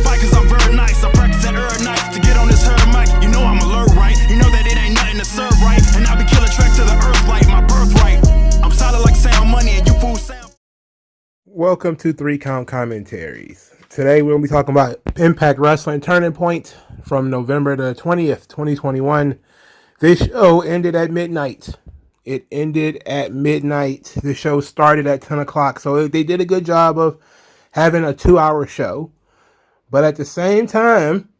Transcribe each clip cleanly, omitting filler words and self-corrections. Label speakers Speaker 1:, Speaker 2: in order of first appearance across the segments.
Speaker 1: fight cause I'm very nice. I practice that every night to get on this herd mic. You know I'm alert, right? You know that it ain't nothing to serve, right? And I be killing tracks to the earth like my birthright. I'm solid like sound money and you fools sound.
Speaker 2: Welcome to 3 Count Commentaries. Today we're going to be talking about Impact Wrestling Turning Point from November the 20th, 2021. This show ended at midnight. It ended at midnight. The show started at 10 o'clock. So they did a good job of having a 2-hour show. But at the same time,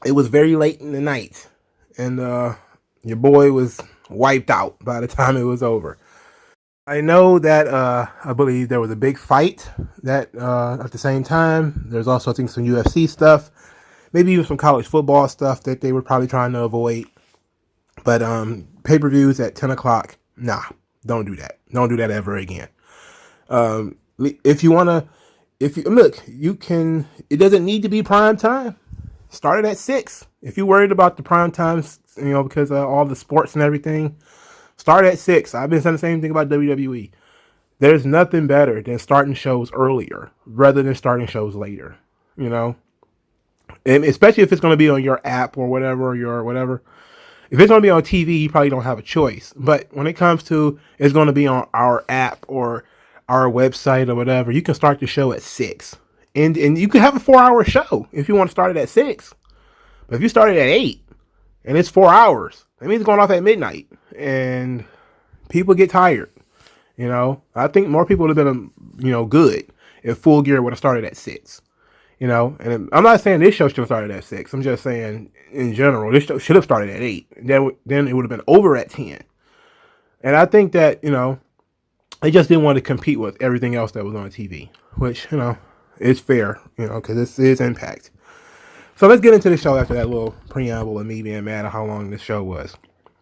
Speaker 2: it was very late in the night. And your boy was wiped out by the time it was over. I know that I believe there was a big fight that at the same time. There's also, I think, some UFC stuff. Maybe even some college football stuff that they were probably trying to avoid. But pay-per-views at 10 o'clock, nah, don't do that. Don't do that ever again. If you look, you can, it doesn't need to be prime time. Start it at 6. If you're worried about the prime times, because of all the sports and everything, start at 6. I've been saying the same thing about WWE. There's nothing better than starting shows earlier rather than starting shows later, And especially if it's going to be on your app or whatever, If it's going to be on TV, you probably don't have a choice. But when it comes to it's going to be on our app or our website or whatever, you can start the show at 6. And you can have a 4-hour show if you want to start it at 6. But if you start it at 8 and it's 4 hours, that means it's going off at midnight. And people get tired. I think more people would have been, good if Full Gear would have started at 6. And I'm not saying this show should have started at 6. I'm just saying, in general, this show should have started at 8. Then it would have been over at 10. And I think that, they just didn't want to compete with everything else that was on TV. Which, is fair, because this is Impact. So let's get into the show after that little preamble of me being mad at how long this show was.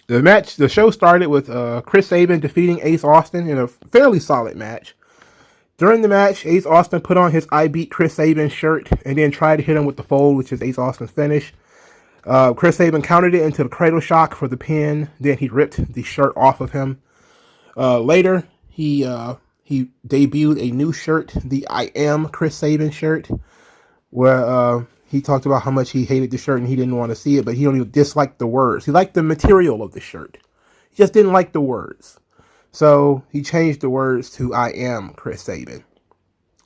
Speaker 2: The show started with Chris Sabin defeating Ace Austin in a fairly solid match. During the match, Ace Austin put on his I Beat Chris Sabin shirt and then tried to hit him with the fold, which is Ace Austin's finish. Chris Sabin countered it into the cradle shock for the pin. Then he ripped the shirt off of him. Later, he debuted a new shirt, the I Am Chris Sabin shirt, where he talked about how much he hated the shirt and he didn't want to see it, but he only disliked the words. He liked the material of the shirt. He just didn't like the words. So he changed the words to I Am Chris Sabin.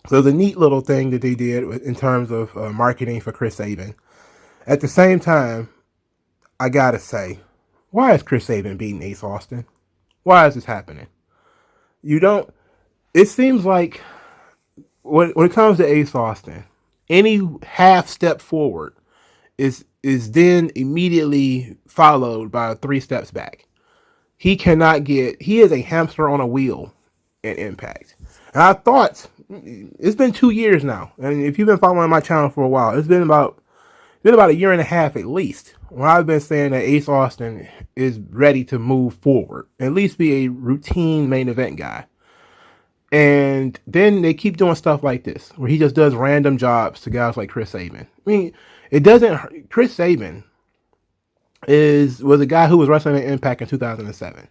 Speaker 2: So the neat little thing that they did in terms of marketing for Chris Sabin. At the same time, I gotta say, why is Chris Sabin beating Ace Austin? Why is this happening? It seems like when it comes to Ace Austin, any half step forward is then immediately followed by 3 steps back. He is a hamster on a wheel at Impact. And I thought, it's been 2 years now. And if you've been following my channel for a while, it's been about a year and a half at least, when I've been saying that Ace Austin is ready to move forward, at least be a routine main event guy. And then they keep doing stuff like this, where he just does random jobs to guys like Chris Sabin. I mean, Chris Sabin was a guy who was wrestling at Impact in 2007.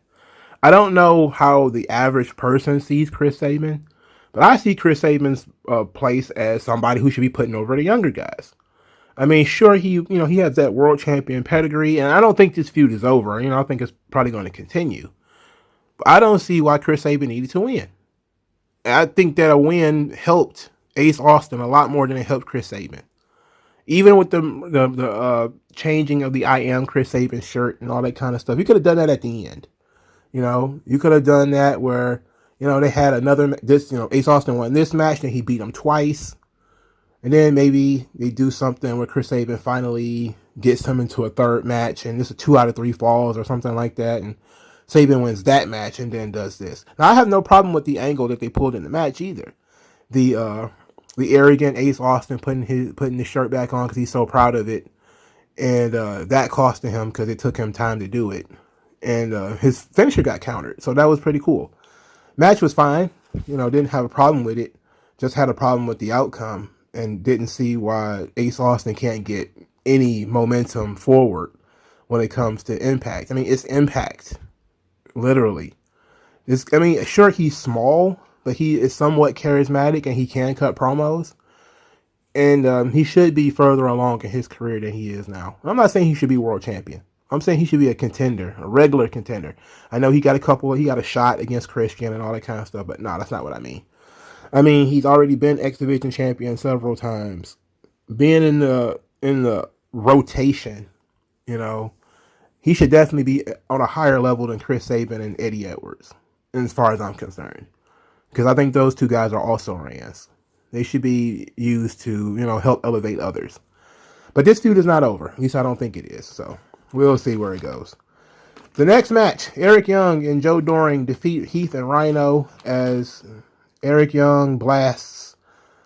Speaker 2: I don't know how the average person sees Chris Sabin, but I see Chris Sabin's place as somebody who should be putting over the younger guys. I mean, sure, he has that world champion pedigree, and I don't think this feud is over. I think it's probably going to continue. But I don't see why Chris Sabin needed to win. I think that a win helped Ace Austin a lot more than it helped Chris Sabin. Even with the changing of the I Am Chris Sabin shirt and all that kind of stuff, you could have done that at the end. You could have done that where, they had Ace Austin won this match, then he beat him twice. And then maybe they do something where Chris Sabin finally gets him into a third match, and it's a 2 out of 3 falls or something like that, and Sabin wins that match and then does this. Now, I have no problem with the angle that they pulled in the match either. The arrogant Ace Austin putting his shirt back on because he's so proud of it, and that costing him because it took him time to do it, and his finisher got countered, so that was pretty cool. Match was fine, didn't have a problem with it, just had a problem with the outcome, and didn't see why Ace Austin can't get any momentum forward when it comes to Impact. I mean, it's Impact. Literally. Sure, he's small, but he is somewhat charismatic and he can cut promos. And he should be further along in his career than he is now. I'm not saying he should be world champion. I'm saying he should be a contender, a regular contender. I know he got a shot against Christian and all that kind of stuff, but no, that's not what I mean. I mean, he's already been X Division champion several times. Being in the rotation, you know, he should definitely be on a higher level than Chris Sabin and Eddie Edwards, as far as I'm concerned. Because I think those two guys are also Rans. They should be used to, help elevate others. But this feud is not over. At least I don't think it is. So we'll see where it goes. The next match, Eric Young and Joe Doring defeat Heath and Rhino as Eric Young blasts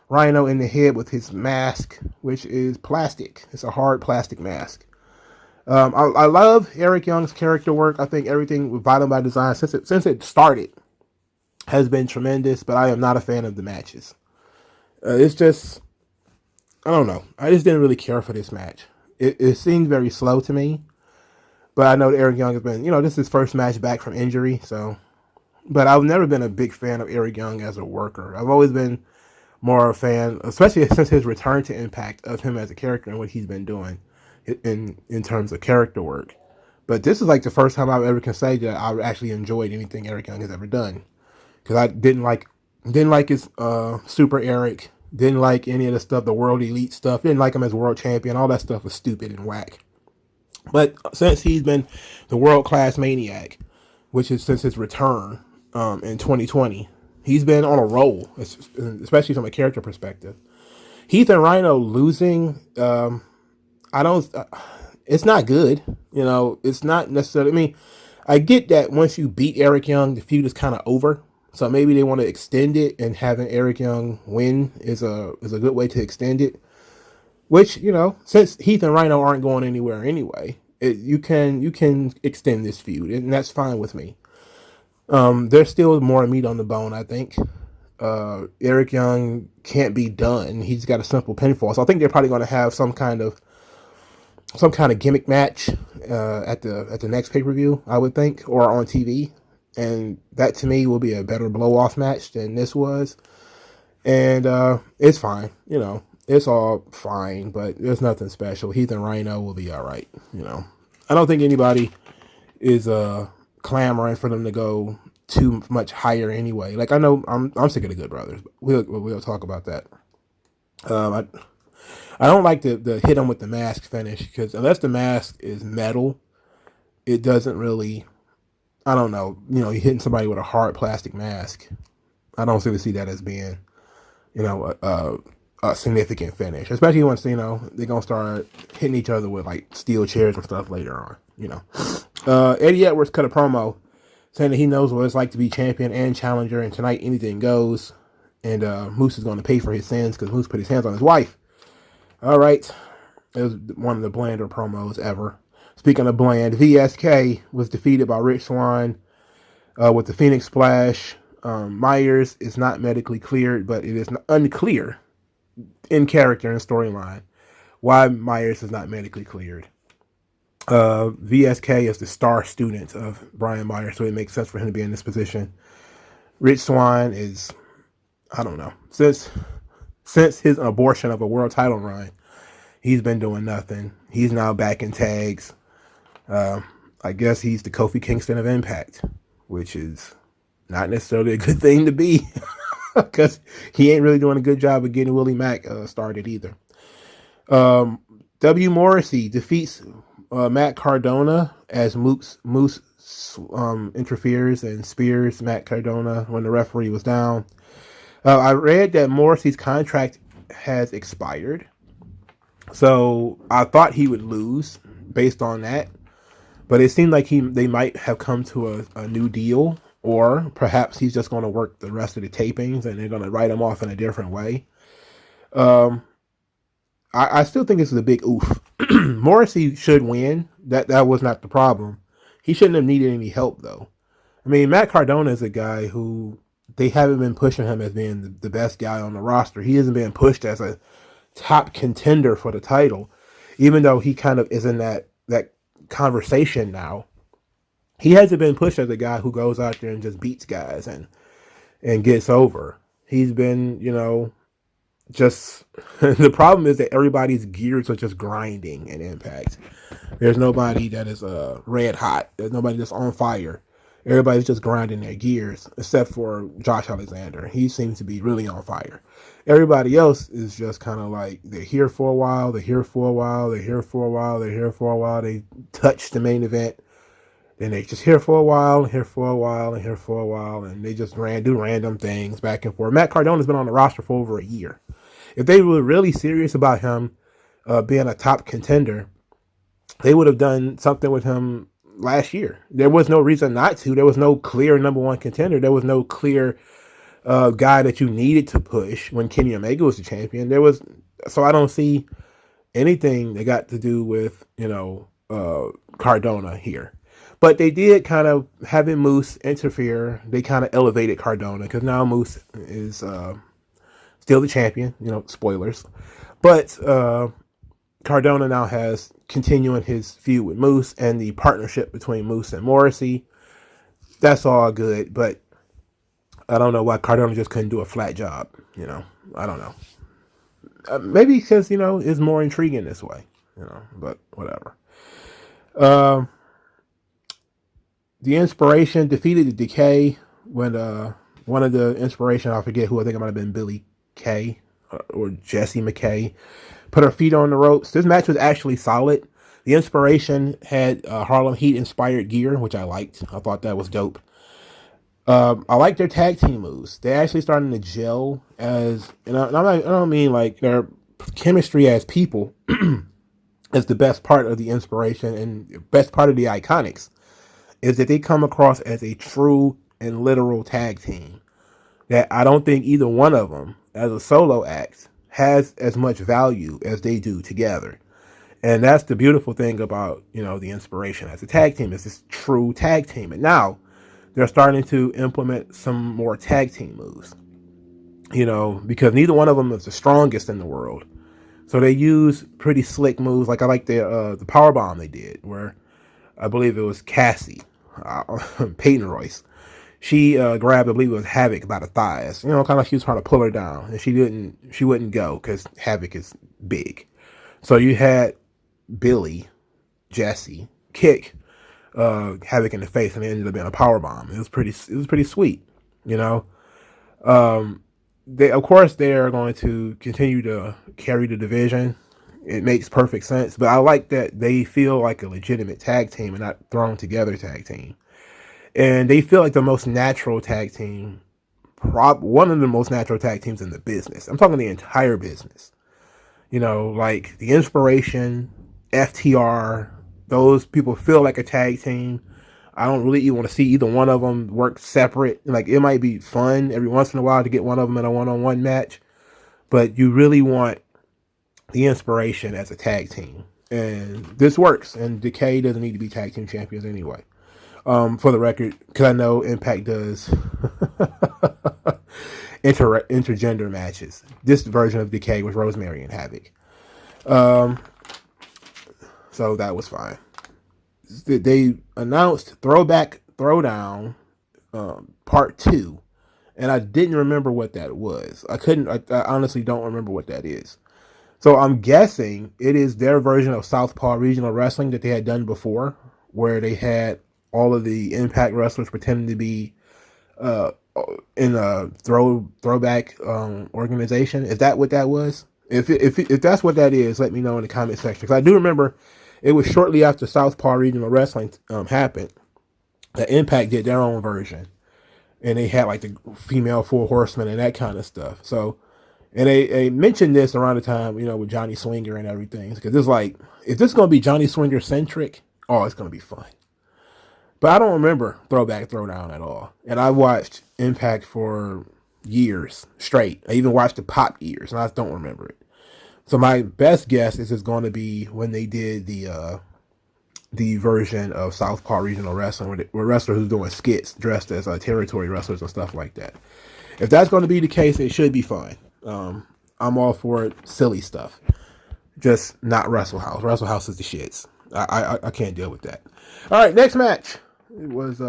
Speaker 2: Rhino in the head with his mask, which is plastic. It's a hard plastic mask. I love Eric Young's character work. I think everything with Vital by Design since it started has been tremendous, but I am not a fan of the matches. It's just, I don't know. I just didn't really care for this match. It seemed very slow to me, but I know that Eric Young has been, this is his first match back from injury, so. But I've never been a big fan of Eric Young as a worker. I've always been more a fan, especially since his return to Impact, of him as a character and what he's been doing in terms of character work. But this is like the first time I ever can say that I actually enjoyed anything Eric Young has ever done. Because I didn't like his Super Eric, didn't like any of the stuff, the World Elite stuff, didn't like him as world champion. All that stuff was stupid and whack. But since he's been the World Class Maniac, which is since his return in 2020, he's been on a roll, especially from a character perspective. Heath and Rhino losing, it's not good. It's not necessarily, I mean, I get that once you beat Eric Young, the feud is kind of over. So maybe they want to extend it, and having Eric Young win is a good way to extend it. Which, since Heath and Rhino aren't going anywhere anyway, you can extend this feud, and that's fine with me. There's still more meat on the bone, I think. Eric Young can't be done. He's got a simple pinfall, so I think they're probably going to have some kind of gimmick match at the next pay-per-view, I would think, or on TV. And that, to me, will be a better blow-off match than this was. And it's fine. It's all fine, but there's nothing special. Heath and Rhino will be all right. I don't think anybody is clamoring for them to go too much higher anyway. Like, I know I'm sick of the Good Brothers. We'll talk about that. I don't like the hit them with the mask finish, because unless the mask is metal, it doesn't really... I don't know, you're hitting somebody with a hard plastic mask. I don't really see that as being, a significant finish. Especially once, they're going to start hitting each other with, like, steel chairs and stuff later on, Eddie Edwards cut a promo saying that he knows what it's like to be champion and challenger, and tonight anything goes. And Moose is going to pay for his sins because Moose put his hands on his wife. All right. It was one of the blander promos ever. Speaking of bland, VSK was defeated by Rich Swann with the Phoenix Splash. Myers is not medically cleared, but it is unclear in character and storyline why Myers is not medically cleared. VSK is the star student of Brian Myers, so it makes sense for him to be in this position. Rich Swann is, I don't know, since his abortion of a world title run, he's been doing nothing. He's now back in tags. I guess he's the Kofi Kingston of Impact, which is not necessarily a good thing to be, because he ain't really doing a good job of getting Willie Mack started either. W. Morrissey defeats Matt Cardona as Moose interferes and spears Matt Cardona when the referee was down. I read that Morrissey's contract has expired, so I thought he would lose based on that. But it seemed like they might have come to a new deal, or perhaps he's just going to work the rest of the tapings and they're going to write him off in a different way. I still think this is a big oof. Morrissey should win. That was not the problem. He shouldn't have needed any help, though. I mean, Matt Cardona is a guy who they haven't been pushing him as being the best guy on the roster. He isn't being pushed as a top contender for the title, even though he kind of is in that conversation now. He hasn't been pushed as a guy who goes out there and just beats guys and gets over. He's been, just the problem is that everybody's gears are just grinding in Impact. There's nobody that is red hot. There's nobody that's on fire. Everybody's just grinding their gears, except for Josh Alexander. He seems to be really on fire. Everybody else is just kind of like they're here for a while, they're here for a while, they're here for a while, they're here for a while. They touch the main event, then they just here for a while, here for a while, and here for a while, and they just do random things back and forth. Matt Cardona's been on the roster for over a year. If they were really serious about him being a top contender, they would have done something with him last year. There was no reason not to. There was no clear number one contender. There was no clear guy that you needed to push when Kenny Omega was the champion. So I don't see anything that got to do with, Cardona here. But they did kind of, having Moose interfere, they kind of elevated Cardona, because now Moose is still the champion, spoilers. But Cardona now has continuing his feud with Moose and the partnership between Moose and Morrissey. That's all good, but I don't know why Cardona just couldn't do a flat job. I don't know. Maybe because, it's more intriguing this way, but whatever. The Inspiration defeated the Decay when one of the Inspiration, I forget who, I think it might have been Billy Kay or Jesse McKay, put her feet on the ropes. This match was actually solid. The Inspiration had Harlem Heat inspired gear, which I liked. I thought that was dope. I like their tag team moves. They're actually starting to gel as, I don't mean like their chemistry as people is the best part of the Inspiration, and best part of the Iconics is that they come across as a true and literal tag team. That I don't think either one of them, as a solo act, has as much value as they do together. And that's the beautiful thing about, the Inspiration as a tag team. It's this true tag team. And now they're starting to implement some more tag team moves, because neither one of them is the strongest in the world. So they use pretty slick moves. Like I like the power bomb they did, where I believe it was Cassie, Peyton Royce. She grabbed, I believe it was Havoc by the thighs, kind of like she was trying to pull her down, and she wouldn't go because Havoc is big. So you had Billy, Jesse kick Havoc in the face, and it ended up being a power bomb. It was pretty sweet, They, of course, they are going to continue to carry the division. It makes perfect sense, but I like that they feel like a legitimate tag team and not thrown together tag team. And they feel like the most natural tag team, one of the most natural tag teams in the business. I'm talking the entire business. Like the Inspiration, FTR, those people feel like a tag team. I don't really even want to see either one of them work separate. Like, it might be fun every once in a while to get one of them in a one-on-one match, but you really want the Inspiration as a tag team. And this works, and Decay doesn't need to be tag team champions anyway. For the record, because I know Impact does intergender matches. This version of Decay was Rosemary and Havoc. So that was fine. They announced Throwback Throwdown Part 2, and I didn't remember what that was. I honestly don't remember what that is. So I'm guessing it is their version of Southpaw Regional Wrestling that they had done before, where they had all of the Impact wrestlers pretending to be in a throwback organization. Is that what that was? If that's what that is, let me know in the comment section. Because I do remember it was shortly after Southpaw Regional Wrestling happened that Impact did their own version, and they had like the female Four Horsemen and that kind of stuff. So, and they mentioned this around the time, with Johnny Swinger and everything, because it's like, if this is going to be Johnny Swinger centric, it's going to be fun. But I don't remember Throwback Throwdown at all. And I watched Impact for years straight. I even watched the Pop years, and I don't remember it. So my best guess is it's going to be when they did the version of Southpaw Regional Wrestling, where wrestlers who's doing skits dressed as territory wrestlers and stuff like that. If that's going to be the case, it should be fun. I'm all for it, silly stuff. Just not Wrestle House. Wrestle House is the shits. I can't deal with that. All right, next match. It was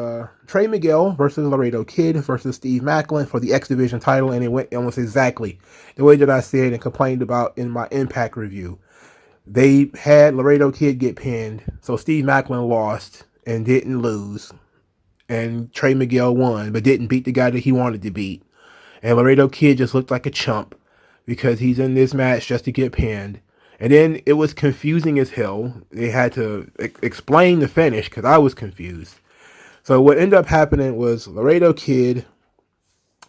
Speaker 2: Trey Miguel versus Laredo Kid versus Steve Macklin for the X Division title, and it went almost exactly the way that I said and complained about in my Impact review. They had Laredo Kid get pinned, so Steve Macklin lost and didn't lose, and Trey Miguel won, but didn't beat the guy that he wanted to beat. And Laredo Kid just looked like a chump because he's in this match just to get pinned. And then it was confusing as hell. They had to explain the finish because I was confused. So what ended up happening was Laredo Kid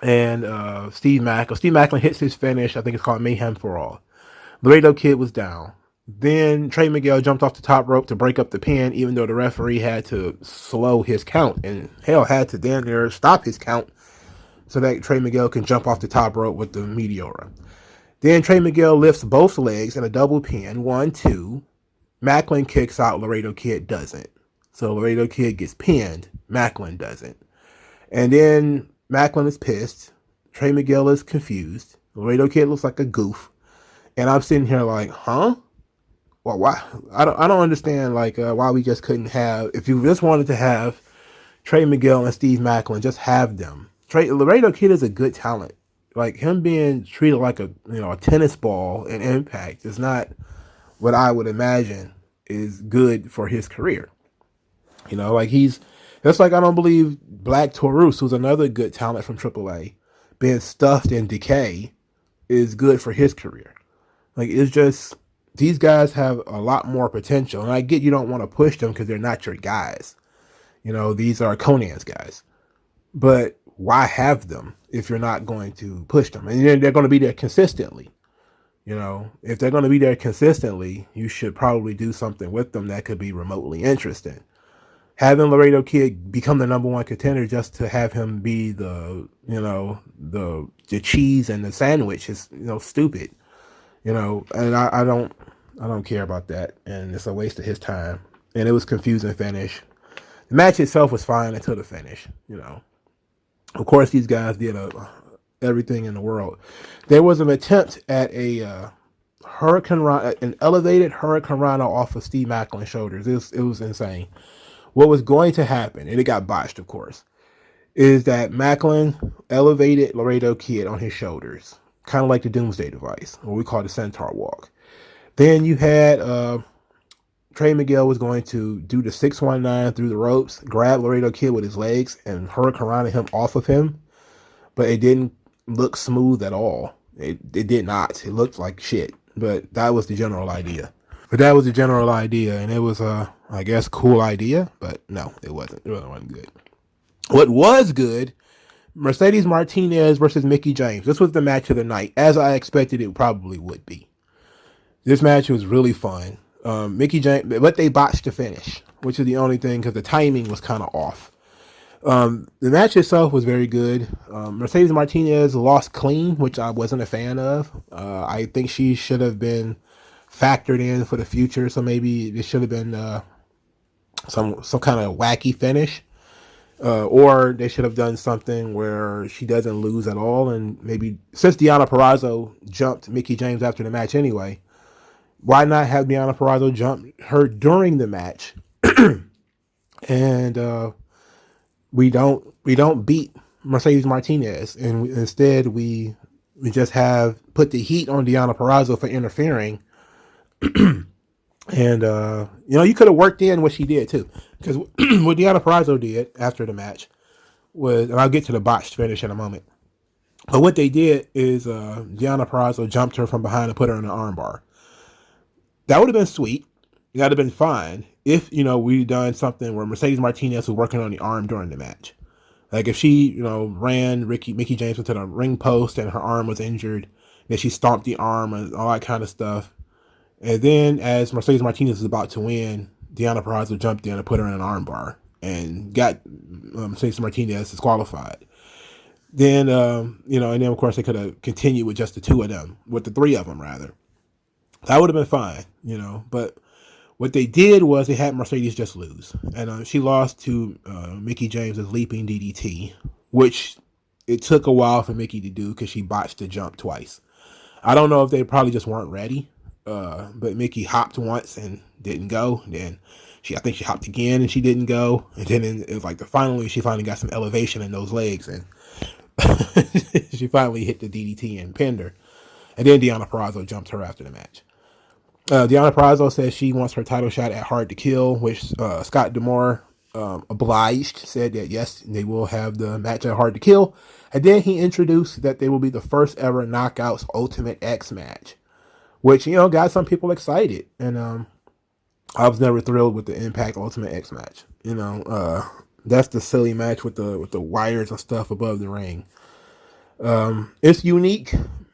Speaker 2: and Steve Macklin. Steve Macklin hits his finish. I think it's called Mayhem for All. Laredo Kid was down. Then Trey Miguel jumped off the top rope to break up the pin, even though the referee had to slow his count and hell had to damn near stop his count so that Trey Miguel can jump off the top rope with the Meteora. Then Trey Miguel lifts both legs in a double pin, 1-2. Macklin kicks out, Laredo Kid doesn't. So Laredo Kid gets pinned, Macklin doesn't. And then Macklin is pissed. Trey Miguel is confused. Laredo Kid looks like a goof. And I'm sitting here like, huh? Well, why? I don't understand why we just couldn't have, if you just wanted to have Trey Miguel and Steve Macklin, just have them. Laredo Kid is a good talent. Like him being treated like a tennis ball in Impact is not what I would imagine is good for his career. That's like I don't believe Black Taurus, who's another good talent from AAA, being stuffed in Decay is good for his career. Like it's just these guys have a lot more potential, and I get you don't want to push them because they're not your guys. These are Conan's guys, but why have them if you're not going to push them? And they're going to be there consistently. If they're going to be there consistently, you should probably do something with them that could be remotely interesting. Having Laredo Kid become the number one contender just to have him be the cheese and the sandwich is stupid. And I don't care about that, and it's a waste of his time. And it was confusing finish. The match itself was fine until the finish. Of course, these guys did everything in the world. There was an attempt at an elevated Hurricane Rana off of Steve Macklin's shoulders. It was insane. What was going to happen, and it got botched, of course, is that Macklin elevated Laredo Kid on his shoulders, kind of like the Doomsday Device, what we call the Centaur Walk. Then you had Trey Miguel was going to do the 619 through the ropes, grab Laredo Kid with his legs, and Hurricane Rana him off of him. But it didn't look smooth at all. It did not. It looked like shit. But that was the general idea. And it was I guess, cool idea. But no, it wasn't. It really wasn't good. What was good, Mercedes Martinez versus Mickie James. This was the match of the night, as I expected it probably would be. This match was really fun. Mickie James, but they botched the finish, which is the only thing because the timing was kind of off. The match itself was very good. Mercedes Martinez lost clean, which I wasn't a fan of. I think she should have been factored in for the future, so maybe it should have been some kind of wacky finish, or they should have done something where she doesn't lose at all. And maybe since Deonna Purrazzo jumped Mickie James after the match anyway, why not have Deonna Purrazzo jump her during the match? And we don't beat Mercedes Martinez, and instead we just have put the heat on Deonna Purrazzo for interfering. And you could have worked in what she did too, because what Deonna Purrazzo did after the match was, and I'll get to the botched finish in a moment, but what they did is Deonna Purrazzo jumped her from behind and put her in an armbar. That would have been sweet. That would have been fine if, we'd done something where Mercedes Martinez was working on the arm during the match. Like if she, ran Mickie James into the ring post and her arm was injured, then she stomped the arm and all that kind of stuff. And then as Mercedes Martinez was about to win, Deonna Purrazzo jumped in and put her in an armbar and got Mercedes Martinez disqualified. Then, and then of course they could have continued with just the two of them, with the three of them rather. That would have been fine, but what they did was they had Mercedes just lose. And she lost to Mickie James' leaping DDT, which it took a while for Mickie to do because she botched the jump twice. I don't know if they probably just weren't ready. but Mickey hopped once and didn't go. And then I think she hopped again and she didn't go. And then it was like finally she finally got some elevation in those legs and she finally hit the DDT and pinned her. And then Deonna Purrazzo jumped her after the match. Deonna Purrazzo says she wants her title shot at Hard to Kill, which Scott D'Amore obliged, said that yes, they will have the match at Hard to Kill. And then he introduced that they will be the first ever Knockouts Ultimate X match, which, got some people excited. And I was never thrilled with the Impact Ultimate X match. That's the silly match with the wires and stuff above the ring. It's unique,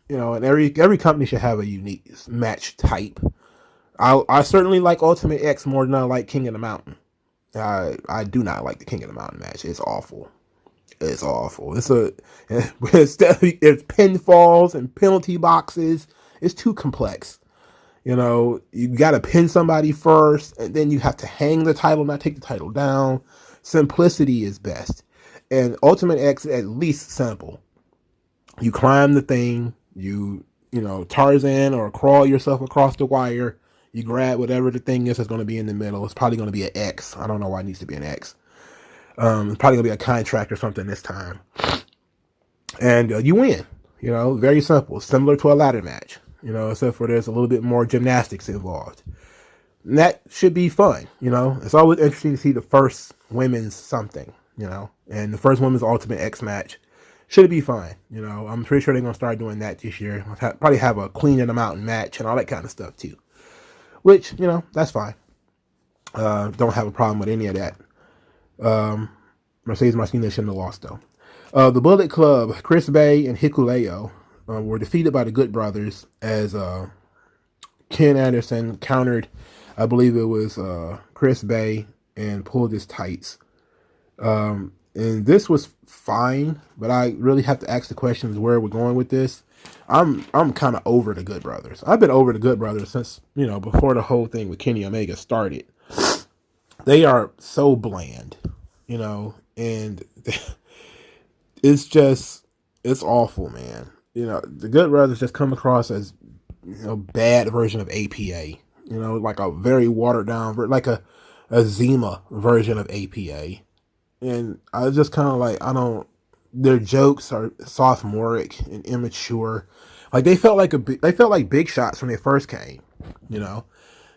Speaker 2: and every company should have a unique match type. I certainly like Ultimate X more than I like King of the Mountain. I do not like the King of the Mountain match. It's awful. It's awful. It's pinfalls and penalty boxes. It's too complex. You got to pin somebody first, and then you have to hang the title, not take the title down. Simplicity is best. And Ultimate X is at least simple. You climb the thing, you Tarzan or crawl yourself across the wire, you grab whatever the thing is that's going to be in the middle. It's probably going to be an X. I don't know why it needs to be an X. It's probably going to be a contract or something this time. And you win. Very simple. Similar to a ladder match. Except for there's a little bit more gymnastics involved. And that should be fun. It's always interesting to see the first women's something, and the first women's Ultimate X match should be fun. I'm pretty sure they're going to start doing that this year. Probably have a Queen of the Mountain match and all that kind of stuff too, which, that's fine. Don't have a problem with any of that. Mercedes Martinez shouldn't have lost though. The Bullet Club, Chris Bay and Hikuleo, were defeated by the Good Brothers as Ken Anderson countered, I believe it was Chris Bay, and pulled his tights. And this was fine, but I really have to ask the questions where we're going with this. I'm kind of over the Good Brothers. I've been over the Good Brothers since, before the whole thing with Kenny Omega started. They are so bland, and it's awful, man. The Good Brothers just come across as, bad version of APA, like a very watered down, like a Zima version of APA. And I was just kind of like, their jokes are sophomoric and immature. Like they felt like big shots when they first came, and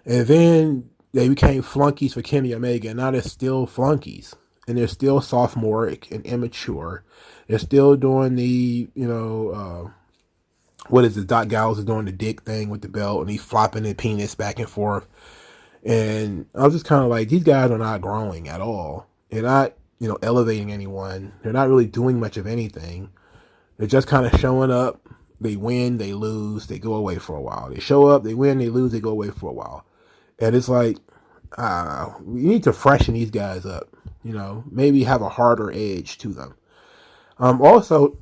Speaker 2: then they became flunkies for Kenny Omega, and now they're still flunkies, and they're still sophomoric and immature. They're still doing the, what is it? Doc Gallows is doing the dick thing with the belt, and he's flopping the penis back and forth. And I was just kind of like, these guys are not growing at all. They're not, elevating anyone. They're not really doing much of anything. They're just kind of showing up. They win, they lose, they go away for a while. They show up, they win, they lose, they go away for a while. And it's like, we need to freshen these guys up. Maybe have a harder edge to them. Also,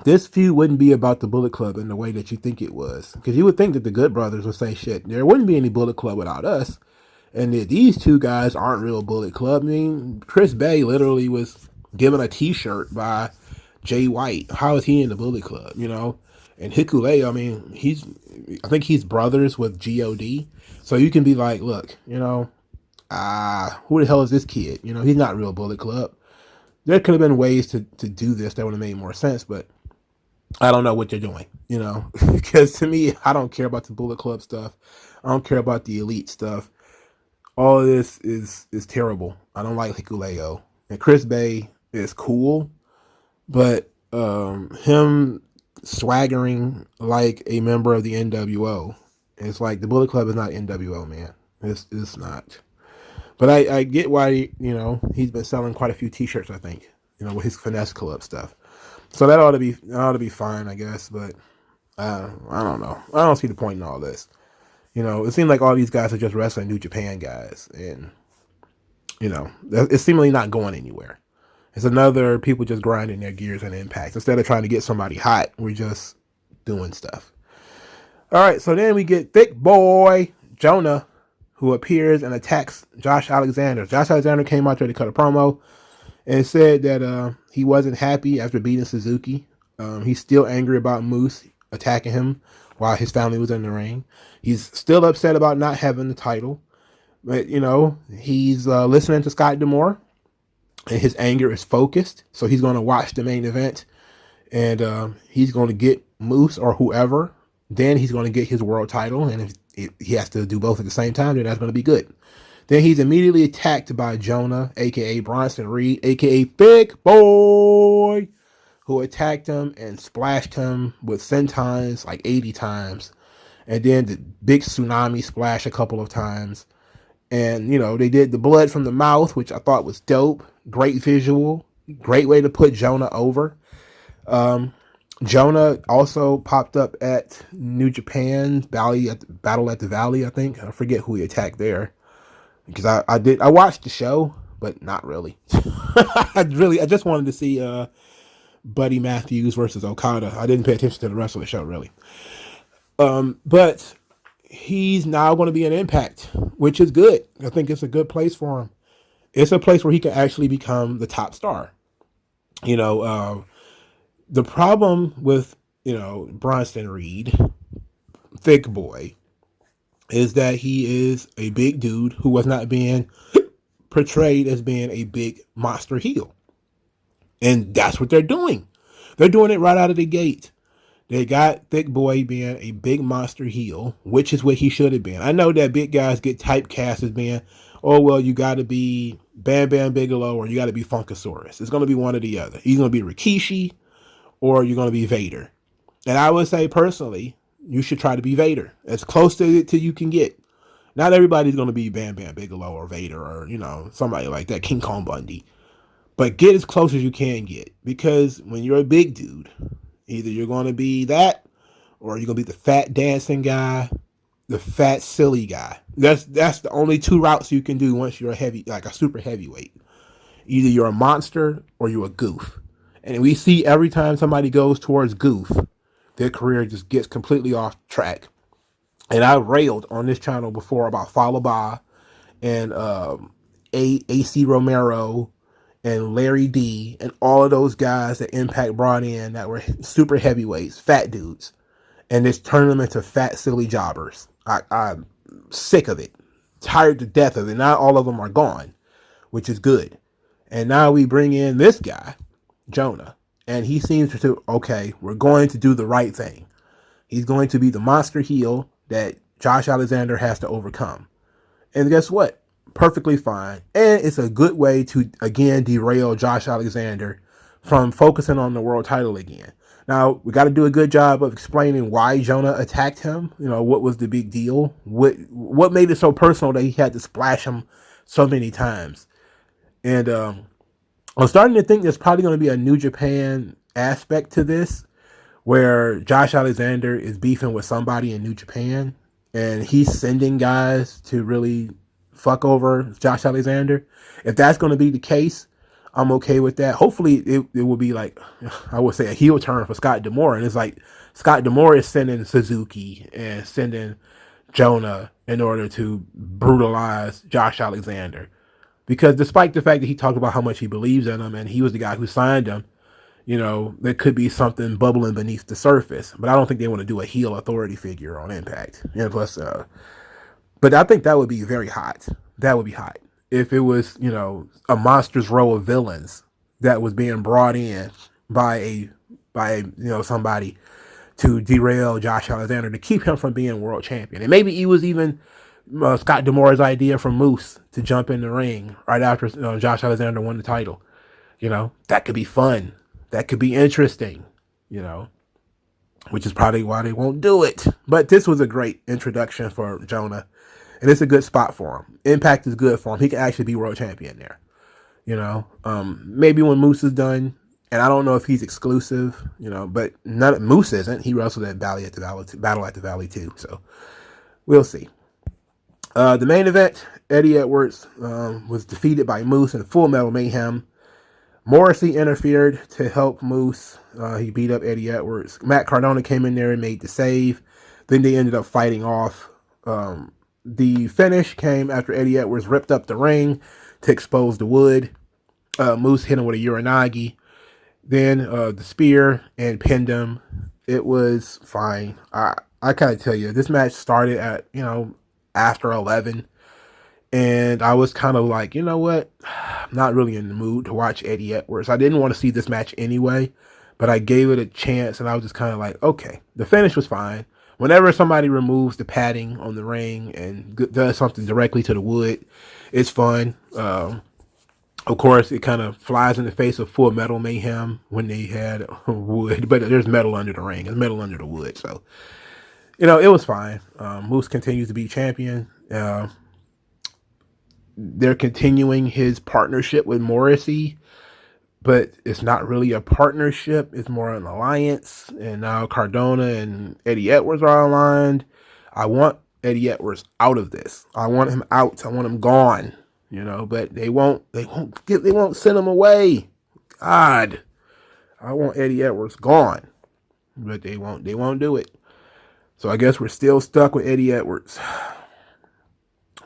Speaker 2: this feud wouldn't be about the Bullet Club in the way that you think it was. Because you would think that the Good Brothers would say, shit, there wouldn't be any Bullet Club without us. And that these two guys aren't real Bullet Club. I mean, Chris Bay literally was given a t-shirt by Jay White. How is he in the Bullet Club, And Hikuleo, I think he's brothers with G.O.D. So you can be like, look, who the hell is this kid? He's not real Bullet Club. There could have been ways to do this that would have made more sense, but I don't know what they're doing, because to me, I don't care about the Bullet Club stuff. I don't care about the Elite stuff. All of this is terrible. I don't like Hikuleo. And Chris Bay is cool, but him swaggering like a member of the NWO, it's like the Bullet Club is not NWO, man. It's not. But I get why, he's been selling quite a few t-shirts, I think, with his Finesse Club stuff. So that ought to be fine, I guess. But I don't know. I don't see the point in all this. It seems like all these guys are just wrestling New Japan guys. And, it's seemingly not going anywhere. It's another people just grinding their gears and Impact. Instead of trying to get somebody hot, we're just doing stuff. All right, so then we get Thick Boy Jonah, who appears and attacks Josh Alexander. Josh Alexander came out there to cut a promo and said that he wasn't happy after beating Suzuki. He's still angry about Moose attacking him while his family was in the ring. He's still upset about not having the title, but he's listening to Scott D'Amore, and his anger is focused. So he's going to watch the main event, and he's going to get Moose or whoever. Then he's going to get his world title, and if he has to do both at the same time, then that's going to be good. Then he's immediately attacked by Jonah, aka Bronson Reed, aka Big Boy, who attacked him and splashed him with sentons like 80 times. And then the big tsunami splash a couple of times. And, they did the blood from the mouth, which I thought was dope. Great visual. Great way to put Jonah over. Jonah also popped up at New Japan Battle at the Valley, I think. I forget who he attacked there. Because I watched the show, but not really. I just wanted to see Buddy Matthews versus Okada. I didn't pay attention to the rest of the show, really. But he's now going to be an Impact, which is good. I think it's a good place for him. It's a place where he can actually become the top star. The problem with, Bronson Reed, Thick Boy, is that he is a big dude who was not being portrayed as being a big monster heel. And that's what they're doing. They're doing it right out of the gate. They got Thick Boy being a big monster heel, which is what he should have been. I know that big guys get typecast as being, oh, well, you got to be Bam Bam Bigelow or you got to be Funkasaurus. It's going to be one or the other. You're going to be Rikishi or you're going to be Vader. And I would say, personally, you should try to be Vader. As close to it till you can get. Not everybody's going to be Bam Bam Bigelow or Vader or, somebody like that, King Kong Bundy. But get as close as you can get. Because when you're a big dude, either you're going to be that or you're going to be the fat dancing guy, the fat silly guy. That's the only two routes you can do once you're a super heavyweight. Either you're a monster or you're a goof. And we see every time somebody goes towards goof, their career just gets completely off track. And I railed on this channel before about Falaba and AC Romero and Larry D and all of those guys that Impact brought in that were super heavyweights, fat dudes, and just turned them into fat, silly jobbers. I'm sick of it. Tired to death of it. Not all of them are gone, which is good. And now we bring in this guy, Jonah. And he seems to, okay, we're going to do the right thing. He's going to be the monster heel that Josh Alexander has to overcome. And guess what? Perfectly fine. And it's a good way to, again, derail Josh Alexander from focusing on the world title again. Now, we got to do a good job of explaining why Jonah attacked him. What was the big deal? What made it so personal that he had to splash him so many times? And I'm starting to think there's probably going to be a New Japan aspect to this, where Josh Alexander is beefing with somebody in New Japan, and he's sending guys to really fuck over Josh Alexander. If that's going to be the case, I'm okay with that. Hopefully it will be like, I would say, a heel turn for Scott D'Amore. And it's like Scott D'Amore is sending Suzuki and sending Jonah in order to brutalize Josh Alexander. Because despite the fact that he talked about how much he believes in him and he was the guy who signed him, there could be something bubbling beneath the surface. But I don't think they want to do a heel authority figure on Impact. Plus, but I think that would be very hot. That would be hot. If it was, a monstrous row of villains that was being brought in by somebody to derail Josh Alexander to keep him from being world champion. And maybe it was even Scott D'Amore's idea from Moose to jump in the ring right after Josh Alexander won the title. That could be fun. That could be interesting, which is probably why they won't do it. But this was a great introduction for Jonah. And it's a good spot for him. Impact is good for him. He can actually be world champion there. Maybe when Moose is done, and I don't know if he's exclusive, but Moose isn't. He wrestled at Battle at the Valley too. So we'll see. The main event, Eddie Edwards was defeated by Moose in Full Metal Mayhem. Morrissey interfered to help Moose. He beat up Eddie Edwards. Matt Cardona came in there and made the save. Then they ended up fighting off. The finish came after Eddie Edwards ripped up the ring to expose the wood. Moose hit him with a Uranagi. Then the spear and pinned him. It was fine. I gotta tell you, this match started at, after 11. And I was kind of like, you know what? I'm not really in the mood to watch Eddie Edwards. I didn't want to see this match anyway, but I gave it a chance, and I was just kind of like, okay. The finish was fine. Whenever somebody removes the padding on the ring and does something directly to the wood, it's fun. Of course, it kind of flies in the face of Full Metal Mayhem when they had wood, but there's metal under the ring. There's metal under the wood. So, it was fine. Moose continues to be champion. They're continuing his partnership with Morrissey, but it's not really a partnership. It's more an alliance. And now Cardona and Eddie Edwards are aligned. I want Eddie Edwards out of this. I want him out. I want him gone. But they won't send him away. God, I want Eddie Edwards gone, but they won't do it. So I guess we're still stuck with Eddie Edwards.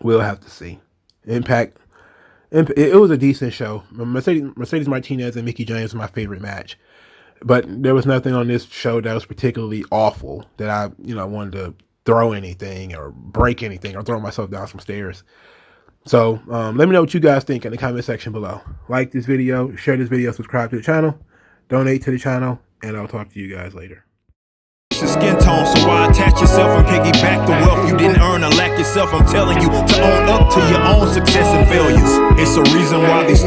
Speaker 2: We'll have to see. Impact. It was a decent show. Mercedes Martinez and Mickie James was my favorite match, but there was nothing on this show that was particularly awful that I wanted to throw anything or break anything or throw myself down some stairs. So let me know what you guys think in the comment section below. Like this video, share this video, subscribe to the channel, donate to the channel, and I'll talk to you guys later.
Speaker 1: Your skin tone, so why attach yourself and piggyback the wealth you didn't earn or lack yourself? I'm telling you to own up to your own success and failures. It's a reason why these